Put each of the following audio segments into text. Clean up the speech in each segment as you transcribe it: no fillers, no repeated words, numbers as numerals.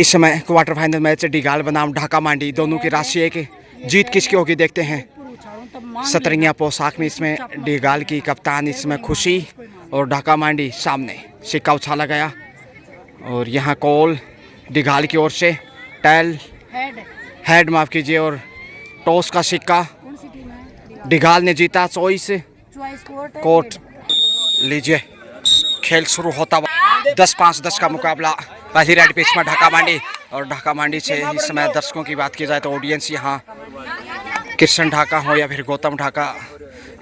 इस समय quarter final match डिगाल बनाम ढाका मांडी, दोनों की राशि एक जीत किसकी होगी देखते हैं। सतरंगिया पोशाक में इसमें डिगाल की कप्तान इसमें खुशी और ढाका मांडी सामने। सिक्का उछाला गया और यहाँ कॉल डिगाल की ओर से टैल हेड माफ कीजिए और टॉस का सिक्का डिगाल ने जीता। चॉइस कोर्ट लीजिए, खेल शुरू होता हुआ 10-5-10 का मुकाबला। पहली रेड पिच में ढाका मांडी और ढाका मांडी से इस समय दर्शकों की बात की जाए तो ऑडियंस यहाँ कृष्ण ढाका हो या फिर गौतम ढाका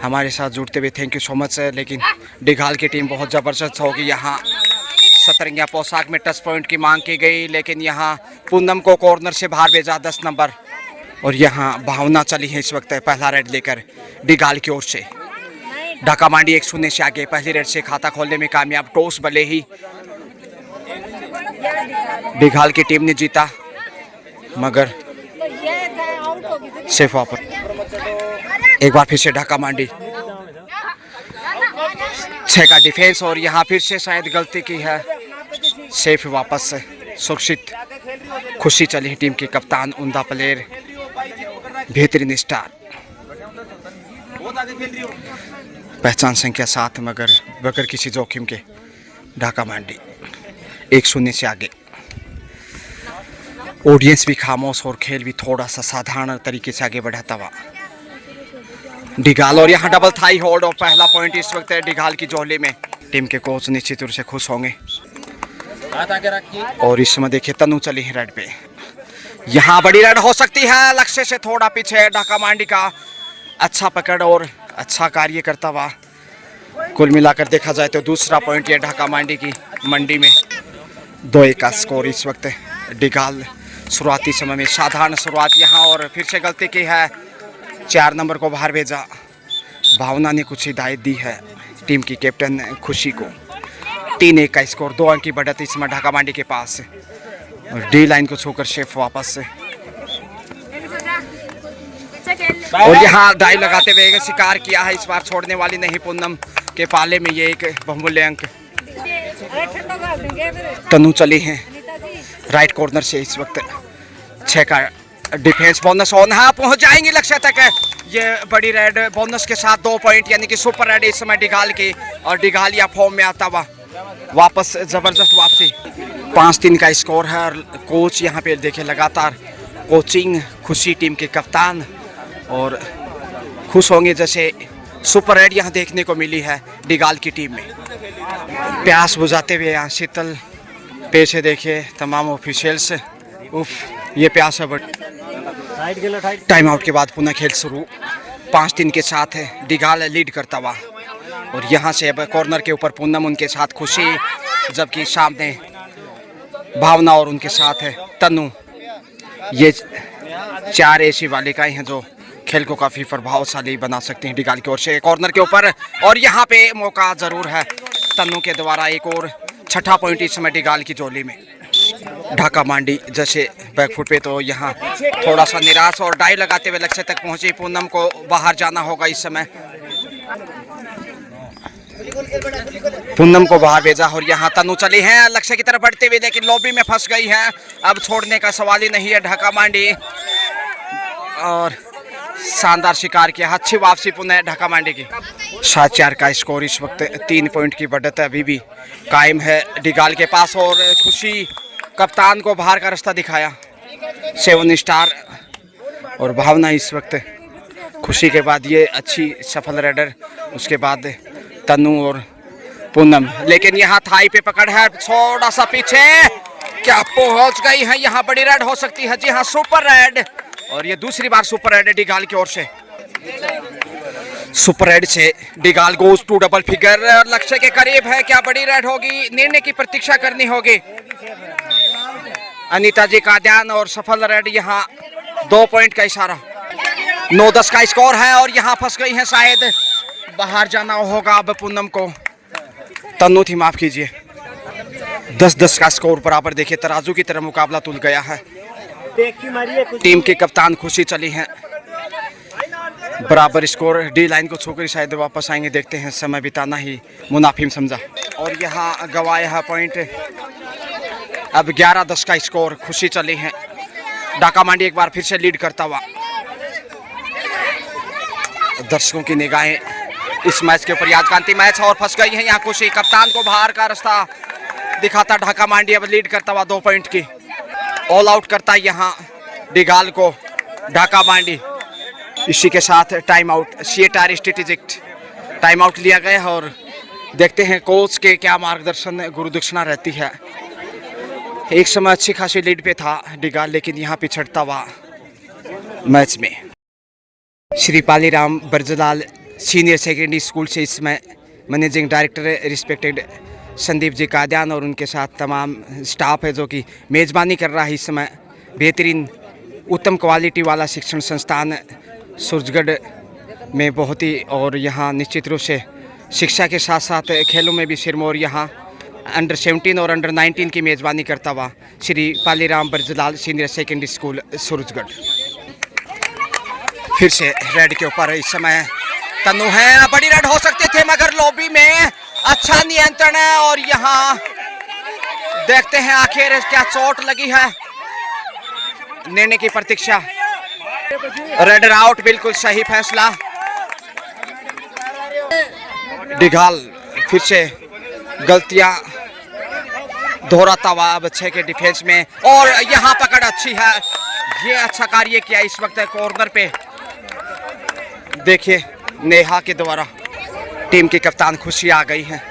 हमारे साथ जुड़ते हुए थैंक यू सो मच। लेकिन डिगाल की टीम बहुत ज़बरदस्त होगी। यहाँ सतरंगिया पोशाक में टच पॉइंट की मांग की गई लेकिन यहाँ पूनम को कॉर्नर से बाहर भेजा 10 नंबर और यहाँ भावना चली है इस वक्त पहला रेड लेकर डिगाल की ओर से। ढाका मांडी 1-0 से आगे, पहली रेड से खाता खोलने में कामयाब। टॉस भले ही डिगाल की टीम ने जीता मगर सेफ वापस एक बार फिर से ढाका मांडी 6 का डिफेंस और यहाँ फिर से शायद गलती की है। सेफ वापस से सुरक्षित। खुशी चली टीम की कप्तान उमदा प्लेयर बेहतरीन स्टार पहचान संख्या 7 मगर बगैर किसी जोखिम के ढाका मांडी 1-0 से आगे। ऑडियंस भी खामोश और खेल भी थोड़ा सा साधारण तरीके से आगे बढ़ाता हुआ डिगाल और यहाँ डबल थाई होल्ड और पहला पॉइंट इस वक्त है डिगाल की झोली में। टीम के कोच निश्चित रूप से खुश होंगे। और इस समय देखिए तनु चली है रेड पे, यहाँ बड़ी रेड हो सकती है। लक्ष्य से थोड़ा पीछे ढाका मांडी का अच्छा पकड़ और अच्छा कार्य करता हुआ। कुल मिलाकर देखा जाए तो दूसरा पॉइंट ये ढाका मांडी की मंडी में 2-1 का स्कोर इस वक्त। डिगाल शुरुआती समय में साधारण शुरुआत यहाँ और फिर से गलती की है। 4 नंबर को बाहर भेजा। भावना ने कुछ हिदायत दी है टीम की कैप्टन खुशी को। 3-1 का स्कोर, 2 अंक की बढ़त इस समय ढाका मांडी के पास और डी लाइन को छूकर शेफ वापस से। और यहाँ डाइव लगाते हुए शिकार किया है। इस बार छोड़ने वाली नहीं पूनम के पाले में ये एक बहुमूल्य अंक। तनु चली हैं राइट कॉर्नर से इस वक्त। 6 का डिफेंस बोनस ऑन है, पहुंच जाएंगे लक्ष्य तक। ये बड़ी रेड बोनस के साथ 2 पॉइंट यानी कि सुपर रेड इस समय डिगाल की और डिगाल या फॉर्म में आता हुआ वापस जबरदस्त वापसी। 5-3 का स्कोर है और कोच यहाँ पे देखे लगातार कोचिंग खुशी टीम के कप्तान और खुश होंगे जैसे सुपर रेड यहाँ देखने को मिली है डिगाल की टीम में। प्यास बुझाते हुए यहाँ शीतल पेशे देखे तमाम ऑफिशियल्स। उफ ये प्यास है बट टाइम आउट के बाद पुनः खेल शुरू। 5-3 के साथ है डिगाल लीड करता हुआ और यहाँ से अब कॉर्नर के ऊपर पूनम उनके साथ खुशी, जबकि सामने भावना और उनके साथ है तनु। ये 4 ऐसी बालिकाएं हैं जो खेल को काफ़ी प्रभावशाली बना सकते हैं। डिगाल की ओर से कॉर्नर के ऊपर और यहाँ पे मौका ज़रूर है तनु के द्वारा। एक और 6ठा पॉइंट इस समय डिगाल की झोली में। ढाका मांडी जैसे बैकफुट पे तो यहाँ थोड़ा सा निराश और डाइव लगाते हुए लक्ष्य तक पहुँची। पूनम को बाहर जाना होगा इस समय। पूनम को बाहर भेजा और यहाँ तनु चली हैं लक्ष्य की तरफ बढ़ते हुए लेकिन लॉबी में फंस गई हैं। अब छोड़ने का सवाल ही नहीं है ढाका मांडी और शानदार शिकार किया। अच्छी वापसी पुनः ढाका मांडी की। 7-4 का स्कोर इस वक्त। 3 पॉइंट की बढ़त अभी भी कायम है डिगाल के पास और खुशी कप्तान को बाहर का रास्ता दिखाया 7 स्टार और भावना इस वक्त खुशी के बाद ये अच्छी सफल रेडर। उसके बाद तनु और पूनम लेकिन यहाँ थाई पे पकड़ है थोड़ा सा पीछे। क्या पहुंच गई है यहाँ बड़ी रेड हो सकती है। जी हाँ सुपर रेड और ये दूसरी बार सुपर रेड है डिगाल की ओर से। सुपर रेड से डिगाल गोज टू डबल फिगर लक्ष्य के करीब है। क्या बड़ी रेड होगी, निर्णय की प्रतीक्षा करनी होगी। अनीता जी का ध्यान और सफल रेड यहाँ 2 पॉइंट का इशारा। 9-10 का स्कोर है और यहाँ फंस गई है शायद बाहर जाना होगा अब पूनम को। तनु थी माफ कीजिए। 10-10 का स्कोर बराबर। देखिए तराजू की तरह मुकाबला तुल गया है। टीम के कप्तान खुशी चली हैं बराबर स्कोर। डी लाइन को छूकर शायद वापस आएंगे। देखते हैं समय बिताना ही मुनाफिम समझा और यहाँ गवाया है पॉइंट अब 11-10 का स्कोर, खुशी चली है। ढाका मंडी एक बार फिर से लीड करता हुआ। दर्शकों की निगाहें इस मैच के ऊपर, याद का अंतिम मैच और फंस गई है यहाँ खुशी। कप्तान को बाहर का रास्ता दिखाता ढाका मंडी, अब लीड करता हुआ 2 पॉइंट की। ऑल आउट करता है यहाँ डिगाल को ढाका मंडी। इसी के साथ टाइम आउट, सीएटार स्ट्रेटेजिक टाइम आउट लिया गया और देखते हैं कोच के क्या मार्गदर्शन गुरुदक्षिणा रहती है। एक समय अच्छी खासी लीड पे था डिगाल, लेकिन यहाँ पिछड़ता हुआ मैच में। Shri Paliram Barjlal senior secondary school से इसमें managing director respected Sandeep ji Kadian और उनके साथ तमाम स्टाफ है जो कि मेज़बानी कर रहा है इस समय। बेहतरीन उत्तम क्वालिटी वाला शिक्षण संस्थान सूरजगढ़ में बहुत ही, और यहाँ निश्चित रूप से शिक्षा के साथ साथ खेलों में भी सिरमौर यहाँ अंडर 17 और अंडर 19 की मेज़बानी करता हुआ Shri Paliram Barjlal senior secondary school Surajgarh. फिर से रेड के ऊपर इस समय तनु है, बड़ी रेड हो सकते थे मगर लॉबी में अच्छा नियंत्रण है और यहाँ देखते हैं आखिर क्या चोट लगी है, निर्णय की प्रतीक्षा। रेड आउट, बिल्कुल सही फैसला। डिगाल फिर से गलतियां दोहराता हुआ अब 6 के डिफेंस में, और यहाँ पकड़ अच्छी है। ये अच्छा कार्य किया इस वक्त कॉर्नर पे। देखिए नेहा के द्वारा टीम की कप्तान खुशी आ गई है।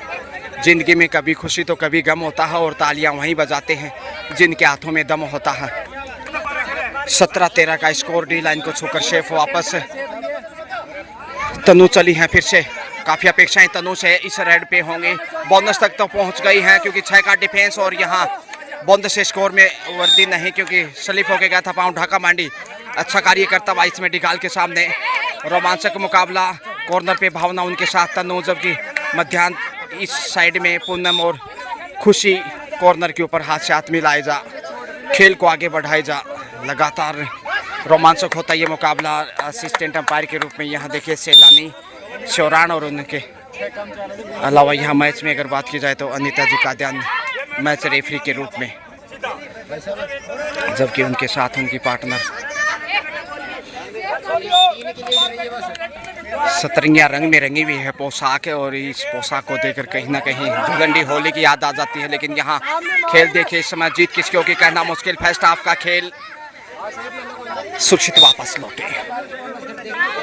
जिंदगी में कभी खुशी तो कभी गम होता है और तालियां वहीं बजाते हैं जिनके हाथों में दम होता है। 17-13 का स्कोर, डी लाइन को छूकर शेफ वापस। तनु चली हैं फिर से, काफ़ी अपेक्षाएं तनु से इस रेड पे होंगे। बोनस तक तो पहुंच गई हैं क्योंकि 6 का डिफेंस, और यहाँ बोनस स्कोर में वर्दी नहीं क्योंकि स्लिप होके गया था पाउंड। ढाका मंडी अच्छा कार्य करता हुआ इसमें डिगाल के सामने। रोमांचक मुकाबला, कॉर्नर पे भावना उनके साथ तनु, जबकि मध्यान्ह इस साइड में पूनम और खुशी कॉर्नर के ऊपर हाथ से हाथ मिलाए जा, खेल को आगे बढ़ाए जा। लगातार रोमांचक होता ये मुकाबला। असिस्टेंट अंपायर के रूप में यहाँ देखिए सैलानी शौरान, और उनके अलावा यहाँ मैच में अगर बात की जाए तो अनीता जी कादियान मैच रेफरी के रूप में, जबकि उनके साथ उनकी पार्टनर। सतरंगिया रंग में रंगी हुई है पोशाक है, और इस पोशाक को देखकर कहीं ना कहीं धुलंडी होली की याद आ जाती है। लेकिन यहाँ खेल देखिए इस समय जीत किसकी होगी कहना मुश्किल। फर्स्ट हाफ का खेल सुरक्षित वापस लौटे।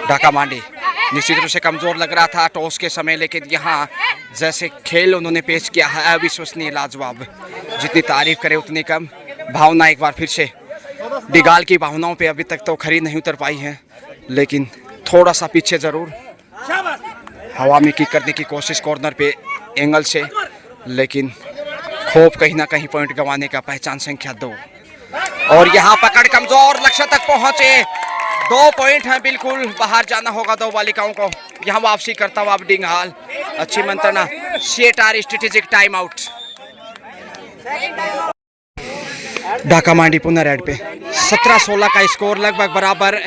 ढाका मंडी निश्चित रूप से कमजोर लग रहा था टॉस के समय, लेकिन यहाँ जैसे खेल उन्होंने पेश किया है अविश्वसनीय, लाजवाब। जितनी तारीफ करे उतनी कम। भावना एक बार फिर से डिगाल की भावनाओं पे अभी तक तो खरी नहीं उतर पाई है, लेकिन थोड़ा सा पीछे जरूर हवा में किक करने की कोशिश कॉर्नर पे एंगल से, लेकिन खोप कहीं ना कहीं पॉइंट गंवाने का। पहचान संख्या 2, और यहाँ पकड़ कमजोर, लक्ष्य तक पहुंचे। 2 पॉइंट हैं, बिल्कुल बाहर जाना होगा 2 बालिकाओं को। यहाँ वापसी करता हुआ अब डिंगाल, अच्छी मंत्रणा। सीएटार स्ट्रेटेजिक टाइम आउट। ढाका मंडी पुनः रेड पे। 17-16 का स्कोर, लगभग बराबर,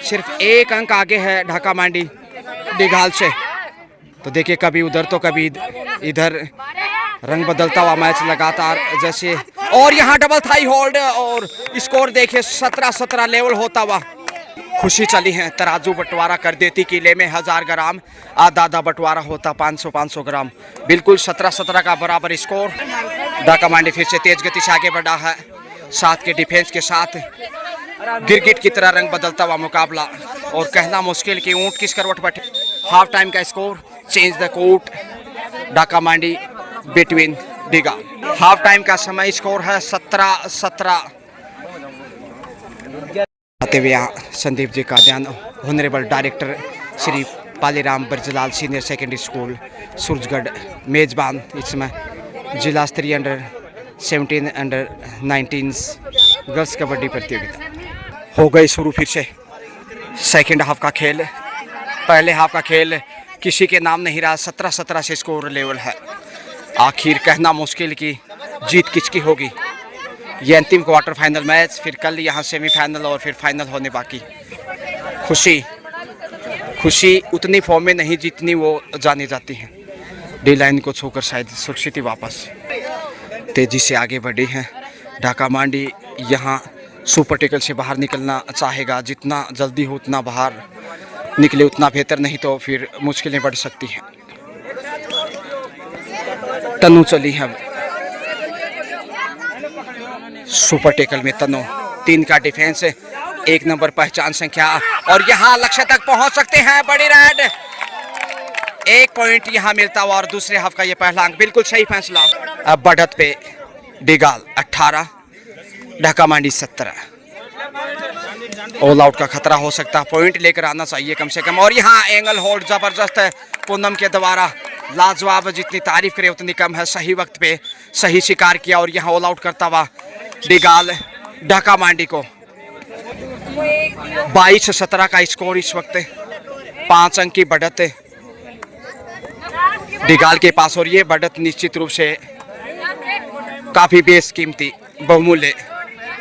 सिर्फ 1 अंक आगे है ढाका मंडी डिगाल से। तो देखिए कभी उधर तो कभी इधर रंग बदलता हुआ मैच लगातार जैसे, और यहाँ डबल थाई होल्ड, और स्कोर देखिए 17-17 लेवल होता हुआ। खुशी चली है, तराजू बंटवारा कर देती किले में 1000 ग्राम, आधा बंटवारा होता 500 ग्राम। बिल्कुल 17-17 का बराबर स्कोर। ढाका मंडी फिर से तेज गति से आगे बढ़ा है, 7 के डिफेंस के साथ। गिरगिट की तरह रंग बदलता हुआ मुकाबला, और कहना मुश्किल कि ऊंट किस करवट बैठे। हाफ टाइम का score, change the court, Dhaka Mandi between Digal. Half time का समय स्कोर है 17-17। आते हुए यहाँ Sandeep ji Kadian, honourable director Shri Paliram Barjlal senior secondary school Surajgarh, मेजबान इसमें जिला स्तरीय अंडर 17 अंडर 19 गर्ल्स कबड्डी प्रतियोगिता हो गई शुरू। फिर से सेकेंड हाफ का खेल। पहले हाफ का खेल किसी के नाम नहीं रहा, 17-17 से स्कोर लेवल है। आखिर कहना मुश्किल कि जीत किसकी होगी। ये अंतिम क्वार्टर फाइनल मैच, फिर कल यहाँ सेमीफाइनल और फिर फाइनल होने बाकी। खुशी उतनी फॉर्म में नहीं जितनी वो जानी जाती है। डी लाइन को छूकर शायद सुरक्षित वापस तेजी से आगे बढ़ी हैं। ढाका मांडी यहाँ सुपर टेकल से बाहर निकलना चाहेगा, जितना जल्दी हो उतना बाहर निकले उतना बेहतर, नहीं तो फिर मुश्किलें बढ़ सकती हैं। तनु चली है सुपर टेकल में, तनु 3 का डिफेंस, 1 नंबर पहचान संख्या, और यहाँ लक्ष्य तक पहुंच सकते हैं बड़ी रेड। 1 पॉइंट यहाँ मिलता हुआ और दूसरे हाफ का ये पहला अंक, बिल्कुल सही फैसला। अब बढ़त पे डिगाल 18, ढाका मांडी 17। ऑल आउट का खतरा हो सकता है, पॉइंट लेकर आना चाहिए कम से कम। और यहाँ एंगल होल्ड जबरदस्त है पूनम के द्वारा, लाजवाब, जितनी तारीफ करे उतनी कम है। सही वक्त पे सही शिकार किया और यहाँ ऑल आउट करता हुआ डिगाल ढाका मांडी को 22-17 का स्कोर इस वक्त, 5 अंक की बढ़त डिगाल के पास। और ये बढ़त निश्चित रूप से काफी बेशकीमती, बहुमूल्य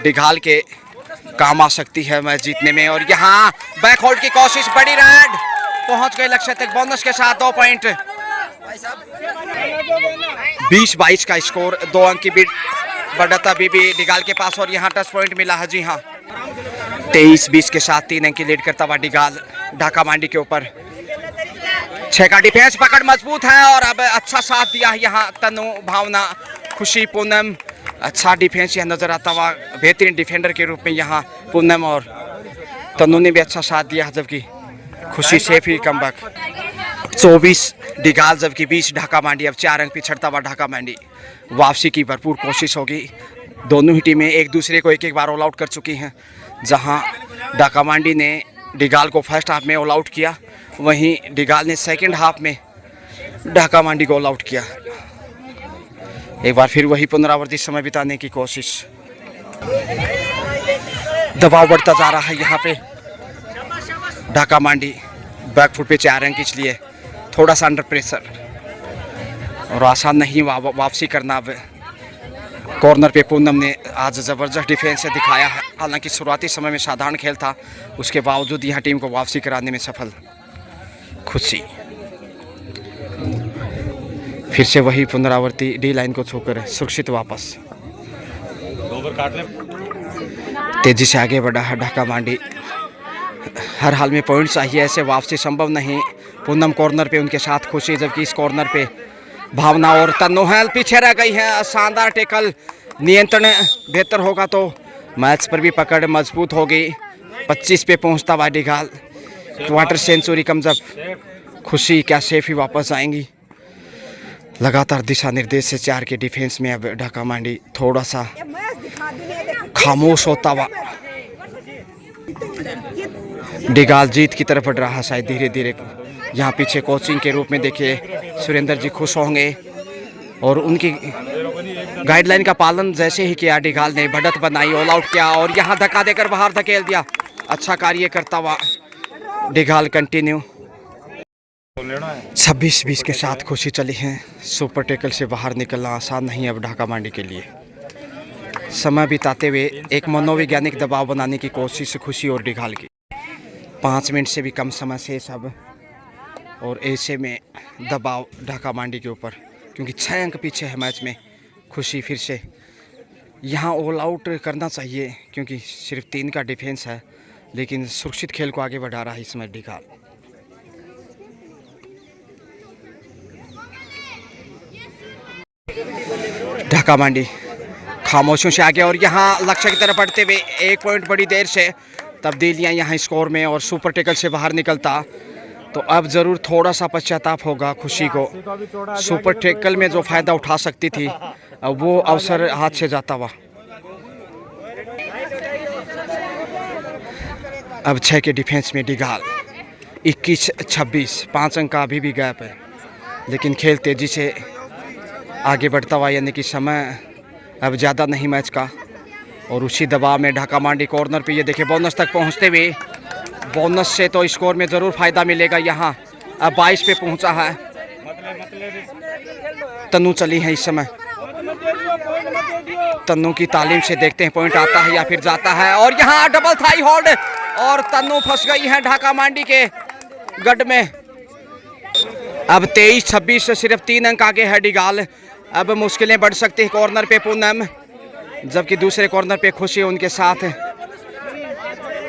डिगाल के काम आ सकती है मैच जीतने में। और यहाँ बैक होल्ड की कोशिश, बड़ी रेड पहुंच गए लक्ष्य तक बोनस के साथ 2 पॉइंट। 20-22 का स्कोर, 2 अंक की बढ़त अभी भी डिगाल के पास। और यहाँ टच पॉइंट मिला है, जी हाँ, 23-20 के साथ 3 अंक की लीड करता हुआ डिगाल ढाका मांडी के ऊपर। 6 का डिफेंस, पकड़ मजबूत है और अब अच्छा साथ दिया है यहाँ तनु, भावना, खुशी, पूनम। अच्छा डिफेंस यहाँ नजर आता हुआ, बेहतरीन डिफेंडर के रूप में यहाँ पूनम और तनु ने भी अच्छा साथ दिया, जबकि खुशी से फिर कमबैक। 24 डिगाल जबकि 20 ढाका मांडी। अब 4 अंक पिछड़ता हुआ ढाका मांडी, वापसी की भरपूर कोशिश होगी। दोनों ही टीमें एक दूसरे को एक बार ऑल आउट कर चुकी हैं। जहां ढाका मांडी ने डिगाल को फर्स्ट हाफ में ऑल आउट किया, वहीं डिगाल ने सेकंड हाफ में ढाका मांडी को ऑल आउट किया। एक बार फिर वही पुनरावर्ती समय बिताने की कोशिश। दबाव बढ़ता जा रहा है यहाँ पे ढाका मांडी, बैकफुट पे 4 अंक, इसलिए थोड़ा सा अंडर प्रेशर और आसान नहीं वापसी करना। अब कॉर्नर पे पूनम ने आज ज़बरदस्त डिफेंस से दिखाया है। हालांकि शुरुआती समय में साधारण खेल था, उसके बावजूद यहाँ टीम को वापसी कराने में सफल खुशी। फिर से वही पुनरावर्ती, डी लाइन को छूकर सुरक्षित वापस, तेजी से आगे बढ़ा है ढाका मांडी। हर हाल में पॉइंट चाहिए, ऐसे वापसी संभव नहीं। पूनम कॉर्नर पे, उनके साथ खुशी, जबकि इस कॉर्नर पे भावना और तनुहल पीछे रह गई है। शानदार टेकल, नियंत्रण बेहतर होगा तो मैच पर भी पकड़ मजबूत होगी। 25 पे पहुंचता हुआ डिगाल, क्वार्टर सेंचुरी कम, जब खुशी क्या सेफ ही वापस आएंगी। लगातार दिशा निर्देश से 4 के डिफेंस में अब ढाका मांडी थोड़ा सा खामोश होता हुआ डिगाल जीत की तरफ बढ़ रहा है शायद धीरे धीरे। यहाँ पीछे कोचिंग के रूप में देखिए सुरेंद्र जी खुश होंगे और उनकी गाइडलाइन का पालन जैसे ही किया डिगाल ने, बढ़त बनाई, ऑल आउट किया और यहाँ धक्का देकर बाहर धकेल दिया। अच्छा कार्य करता हुआ डिगाल कंटिन्यू। 26-20 के साथ खुशी चली है। सुपर टेकल से बाहर निकलना आसान नहीं अब ढाका मांडी के लिए। समय बिताते हुए एक मनोवैज्ञानिक दबाव बनाने की कोशिश खुशी और डिगाल की। 5 मिनट से भी कम समय से सब, और ऐसे में दबाव ढाका मांडी के ऊपर, क्योंकि 6 अंक पीछे है मैच में। खुशी फिर से यहाँ ऑल आउट करना चाहिए, क्योंकि सिर्फ 3 का डिफेंस है, लेकिन सुरक्षित खेल को आगे बढ़ा रहा है इसमें डिगाल। ढाका मांडी खामोशियों से आगे और यहाँ लक्ष्य की तरफ बढ़ते हुए 1 पॉइंट बड़ी देर से तब्दीलियाँ यहाँ स्कोर में, और सुपर टेकल से बाहर निकलता तो अब ज़रूर थोड़ा सा पश्चाताप होगा खुशी को। सुपर टेकल में जो फ़ायदा उठा सकती थी, अब वो अवसर हाथ से जाता हुआ। अब 6 के डिफेंस में डिगाल, 21-26, 5 अंक का अभी भी गैप है, लेकिन खेल तेज़ी से आगे बढ़ता हुआ, यानी कि समय अब ज़्यादा नहीं मैच का। और उसी दबाव में ढाका मांडी कॉर्नर पे, ये देखिए बोनस तक पहुंचते हुए, बोनस से तो स्कोर में ज़रूर फ़ायदा मिलेगा। यहाँ अब 22 पे पहुंचा है, तनु चली है इस समय। तनु की तालीम से देखते हैं पॉइंट आता है या फिर जाता है। और यहाँ डबल थाई होल्ड और तनु फंस गई है ढाका मांडी के गढ़ में। अब 23-26 से सिर्फ 3 अंक आगे है डिगाल। अब मुश्किलें बढ़ सकती है। कॉर्नर पे पूनम, जबकि दूसरे कॉर्नर पे खुशी उनके साथ।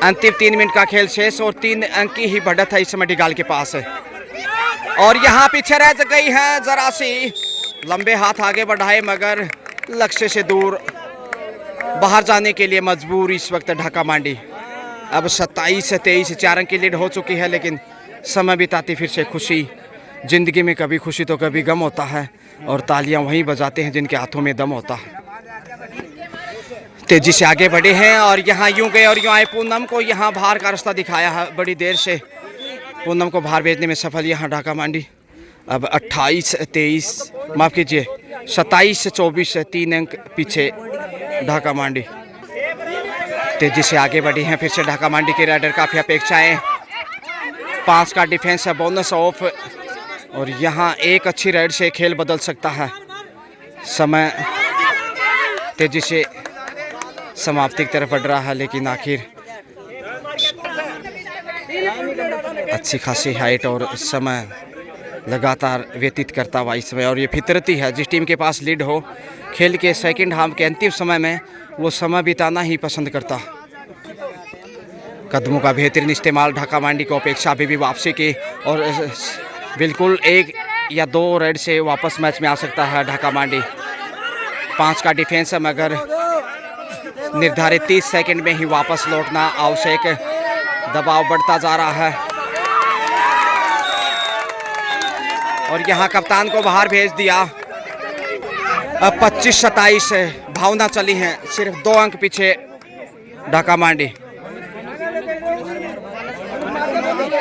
अंतिम 3 मिनट का खेल शेष और 3 अंक की ही बढ़त है इस समय डिगाल के पास। और यहाँ पीछे रह गई है जरा सी, लंबे हाथ आगे बढ़ाए मगर लक्ष्य से दूर बाहर जाने के लिए मजबूर इस वक्त ढाका मांडी। अब 27-23 4 अंक की लीड हो चुकी है, लेकिन समय बिताती फिर से खुशी। जिंदगी में कभी खुशी तो कभी गम होता है, और तालियां वहीं बजाते हैं जिनके हाथों में दम होता है। तेजी से आगे बढ़े हैं और यहाँ यूं गए और यूं आए। पूनम को यहाँ बाहर का रास्ता दिखाया है, बड़ी देर से पूनम को बाहर भेजने में सफल यहाँ ढाका मांडी। अब 28-23 माफ़ कीजिए 27-24 3 अंक पीछे ढाका मांडी। तेजी से आगे बढ़ी हैं फिर से ढाका मांडी के राइडर। काफ़ी अपेक्षाएं, 5 का डिफेंस है, बोनस ऑफ, और यहाँ एक अच्छी राइड से खेल बदल सकता है। समय तेजी से समाप्ति की तरफ बढ़ रहा है, लेकिन आखिर अच्छी खासी हाइट और समय लगातार व्यतीत करता हुआ इस समय। और ये फितरती है, जिस टीम के पास लीड हो खेल के सेकंड हाफ के अंतिम समय में वो समय बिताना ही पसंद करता। कदमों का बेहतरीन इस्तेमाल, ढाका मांडी को अपेक्षा अभी भी वापसी की, और बिल्कुल 1 या 2 रेड से वापस मैच में आ सकता है ढाका मांडी। 5 का डिफेंस है, मगर निर्धारित 30 सेकंड में ही वापस लौटना आवश्यक। दबाव बढ़ता जा रहा है और यहाँ कप्तान को बाहर भेज दिया। अब 25-27 भावना चली हैं, सिर्फ 2 अंक पीछे ढाका मांडी।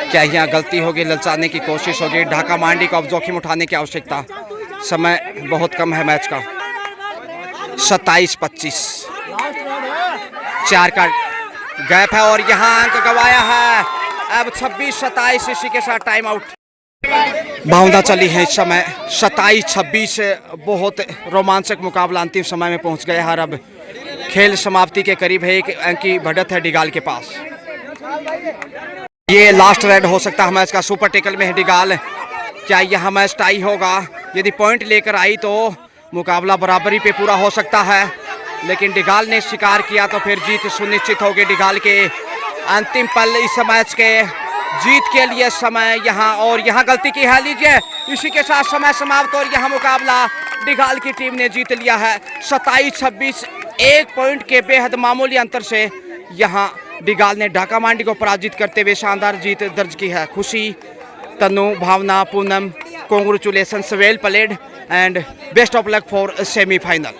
क्या यहाँ गलती होगी, ललचाने की कोशिश होगी ढाका मांडी को। अब जोखिम उठाने की आवश्यकता, समय बहुत कम है मैच का। 27-25 4 का गैप है और यहाँ अंक गवाया है। अब 26-27 इसी के साथ टाइम आउट। भावना चली है इस समय 27-26, बहुत रोमांचक मुकाबला अंतिम समय में पहुंच गया है। अब खेल समाप्ति के करीब है, 1 अंक की बढ़त है डिगाल के पास। ये लास्ट राइड हो सकता है मैच का, सुपर टेकल में है डिगाल। क्या यहाँ मैच टाई होगा? यदि पॉइंट लेकर आई तो मुकाबला बराबरी पे पूरा हो सकता है, लेकिन डिगाल ने शिकार किया तो फिर जीत सुनिश्चित होगी डिगाल के। अंतिम पल इस मैच के जीत के लिए समय यहाँ, और यहाँ गलती की है, लीजिए इसी के साथ समय समाप्त। और यहाँ मुकाबला डिगाल की टीम ने जीत लिया है 27-26, 1 पॉइंट के बेहद मामूली अंतर से यहाँ डिगाल ने ढाका मांडी को पराजित करते हुए शानदार जीत दर्ज की है। Khushi, Tanu, Bhavna, Poonam, congratulations, well played and best of luck for semifinal.